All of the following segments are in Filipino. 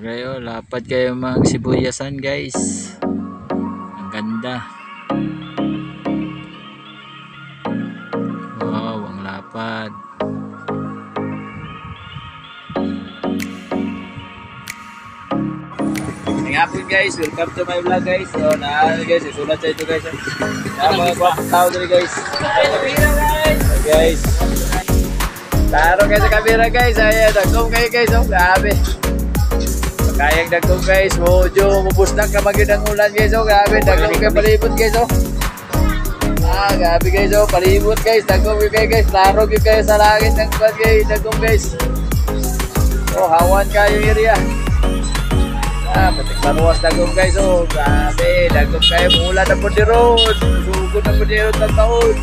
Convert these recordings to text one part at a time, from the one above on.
Okay, oh, lapad kayo mga sibuyasan guys. Ang ganda. Wow, ang lapad. Ngapon guys, welcome to my vlog guys. So guys, isulat sa ito guys. Mga tao dito guys. Guys. Taro kayo sa camera guys. Ayan, dagom kayo guys. Oh, grabe. Kayang dagom guys. Mojo, mabusnak ka maging ang ulan guys. Oh, grabe. Dagom kayo palibot guys. Oh. Grabe guys. Oh, palibot guys. Dagom kayo guys. Taro kayo sa langit ng kuwan guys. Dagom guys. Oh, hawan kayo area. Patik maruas dagom guys. Oh, grabe. Dagom kayo. Mula na po di road. Sugod na po di road ng taon.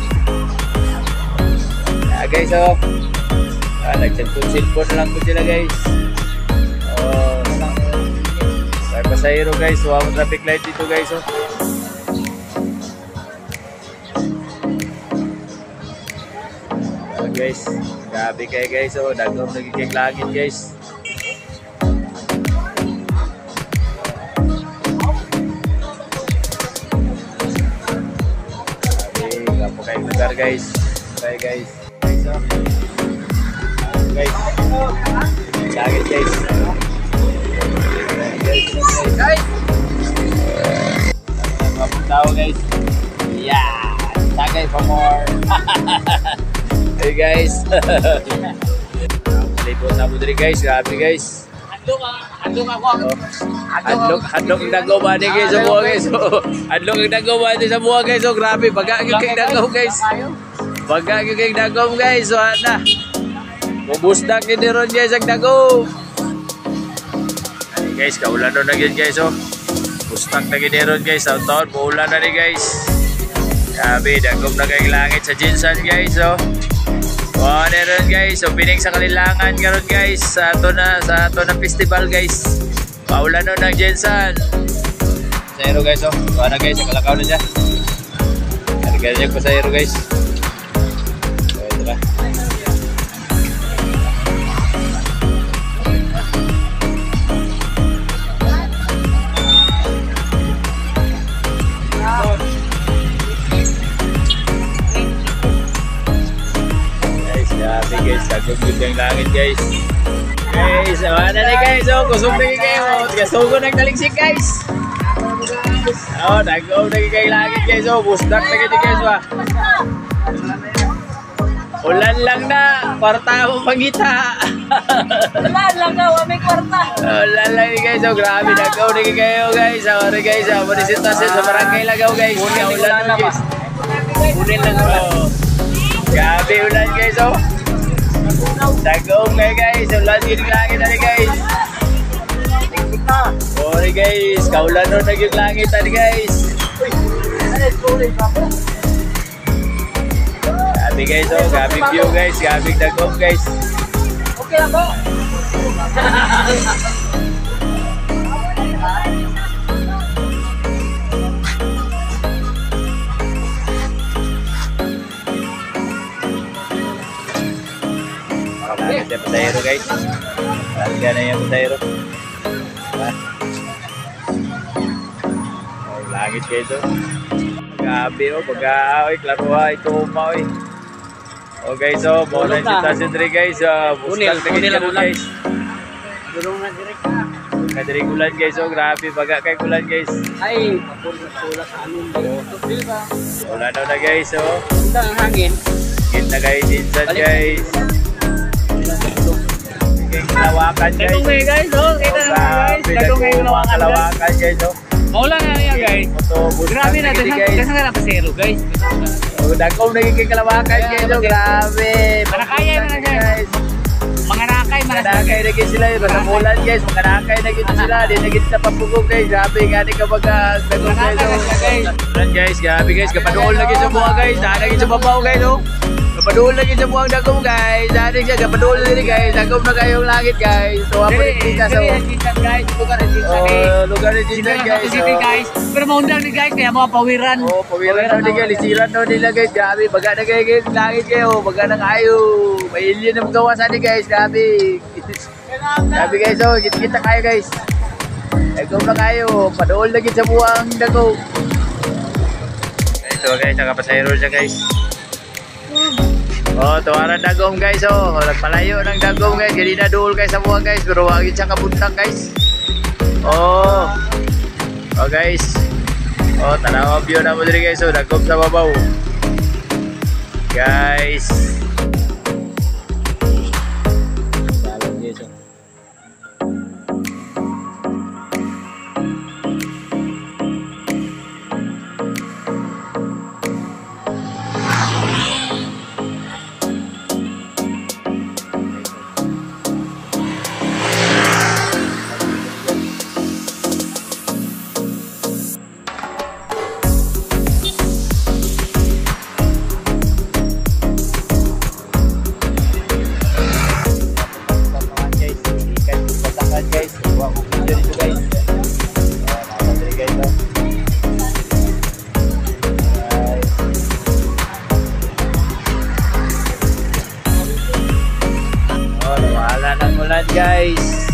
Guys, oh. Nagsilpon lang po sila guys. Oh, may pasahero guys. So, ang traffic light dito guys. Oh. Guys, grabe kayo guys. Oh, dagom nagiging langit guys. Grabe, gapo kayong lugar guys. Okay guys. Guys, langit guys. Guys, mga tao guys. Yeah, tagay for more. Hey guys. Malipot na po dito guys. Grabe guys. Hadlok ako. Hadlok ang nagawa ni guys sa buha guys. Hadlok ang nagawa ni sa buha guys. So grabe, baga kayong nagaw guys. Baga kayong nagaw guys. So na. Mubusdak yun ron guys ang dagom. Ay guys, kaulan na yun guys. Oh. Bustak na yun ron guys. Sa taon, maulan na rin guys. Grabe, dagom na kayong langit sa Jinsan guys. Oh. Wow na ron guys. So pining sa Kalilangan ka ron guys. Sa ato na festival guys. Paulan na ng Jinsan. Sa hero guys. Oh. Wow na guys, sa Kalakaw na dyan. Karigyan niya ko sa hero guys. So ito na. Guys, dagom yung langit guys. Guys, wala na guys. Oh, kusog na kayo. Kasugo ng taligsik guys. Oh, dagom na kayo langit guys. Oh, bustak na kayo guys. Ulan lang na. Kwarta akong pangita. Ulan lang na. May kwarta. Ulan lang guys. Oh, grabe. Dagom na kayo guys. Sorry guys. Manisitasin sa barangay Lagaw guys. Ulan na guys. Ulan lang na. Grabe ulan guys. Oh. Dagom kayo guys, ulan yung langit na guys. Sorry guys, kaulan nun na yung langit na guys. Gabi guys, oh, gabi view guys, gabi dagom guys. Okay lang po. Langit yung pasahero guys. Larga na yung pasahero. Oh, langit guys oh. Gabi oh, pag-aaway, klaruha, ito umaw eh. Oh guys oh, muna yung sitwasyon diri guys. Bustak na ganyan guys. Durong na direct ka. Kadiring ulan guys oh, grabe, baga kay ulan guys. Ay, pula sa anong dito. Ulan daw na guys oh. Punta ang hangin. Kita kayo Jinsan guys. Kalawakan guys. Dagong ngayon guys, oh. Kita naman guys. Dagong ngayon kalawakan guys, oh. Maulan na yan guys. Grabe na, kasi nga napasero guys. Dagong nagiging kalawakan guys, oh. Grabe. Manakaya na guys. Mga rakay, Manakay na guys sila, basta mulan guys. Mga rakay na guys sila, di na guys sa papugog guys. Grabe, gani ka baga. Dagong guys, oh. Ulan guys, grabe guys. Kapadool na guys sa buha guys. Dahil na guys sa babaw guys, oh. Kapadool lagi sa buwang dagom guys. Dati siya kapadool lagi guys. Dagom na kayong langit guys. So ako rin dito sa guys. Lugar rin dito lugar rin dito guys. Pero maundang ni guys kaya mga pawiran. Oh, pawiran daw ni guys. Lisiran daw nila guys. Grabe, baga na kayo guys. Langit kayo. Baga na kayo. May alien na magawa sa ni guys. Grabe. Grabe guys. Oh, kita kayo guys. Dagom na kayo. Padool lagi sa buwang dagom. Ito guys, nakapasayro siya guys. Oh, tuwaran dagom guys. Oh, nagpalayo ng dagom guys. Hindi na dool guys sa buwang guys. Pero wagin siya kabuntang guys. Oh. Oh guys. Oh, tanaw view na mo diri guys. Oh, dagom sa babaw. Guys. Dalam guys. Oh. Guys, buang video dito guys. Nasa diri guys oh. Oh, wala nang ulan guys.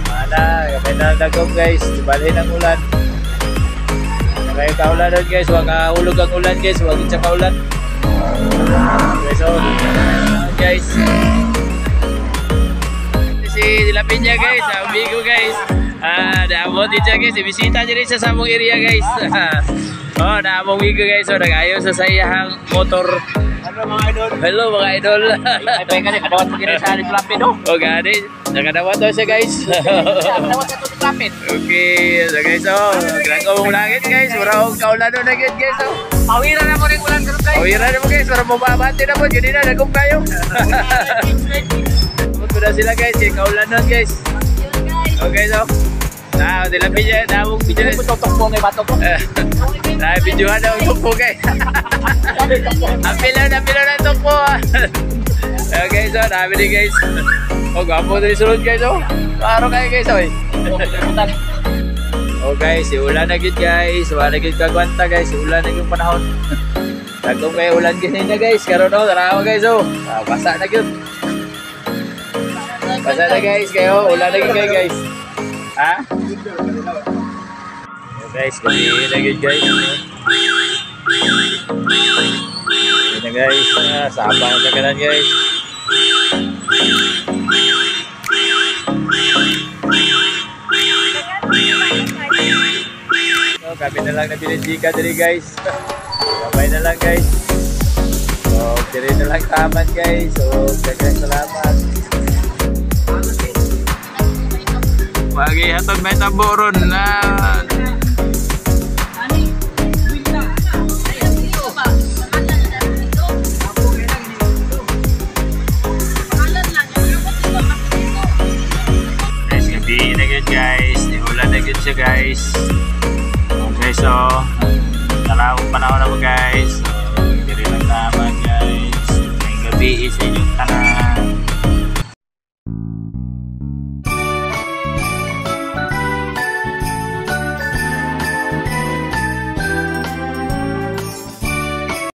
Wala, kapay na dagom guys. Balhin ang ulan. Kayo kaulan doon guys. Huwag hulog ang ulan guys. Huwag itsa kaulan. Okay, so guys. Si dilapin niya guys, amigo guys. Naamon din siya guys, ibisita niya rin sa samong area guys. Oh, naamong amigo guys, so nag-ayo sa sayahang motor. Hello mga idol. Hello mga idol. Ay, kasi kadawat mo gini sa Lapid oh. O gani, nakadawat daw siya guys. Kadawat sa Lapid. Okay, so guys, oh, grangong langit guys, murahong kaulan na guys guys. Oh. Pawiran na mo rin ulan karon guys. Pawiran na mo guys, para mababati na mo, gini na, nagong kayo. Sudah sila guys, yung kaulan nun guys. Okay so, dilapin niya, namong video na. Tutok po may bato ko. Videohan na ang tukpo guys. Apilaw na tukpo. Okay so, namin din guys. Oh, gapo na yung sunod guys oh. Paro kayo guys oh. Oh guys, ulan na gid guys. Wala gid kagwanta guys, ulan na yung panahon. Dagong kayo ulan ganyan na guys. Karoon oh, tarawa guys oh. Basa na gid. Basa na guys kayo, ulan na gid kayo guys. Ha? Oh guys, kasi na gid guys. Yun na guys, sabang sa kanan guys. So, kami na lang nabilindika diri guys. Babay na lang guys. So, diri na lang taman guys. So, dagang salamat. Pagi hatod may taboron na. Guys, gabi na gud guys. Ulan na gud siya guys. Okay, so talawang panahon na mo guys. So, diri lang naman guys. Ngayong gabi is inyong tanan.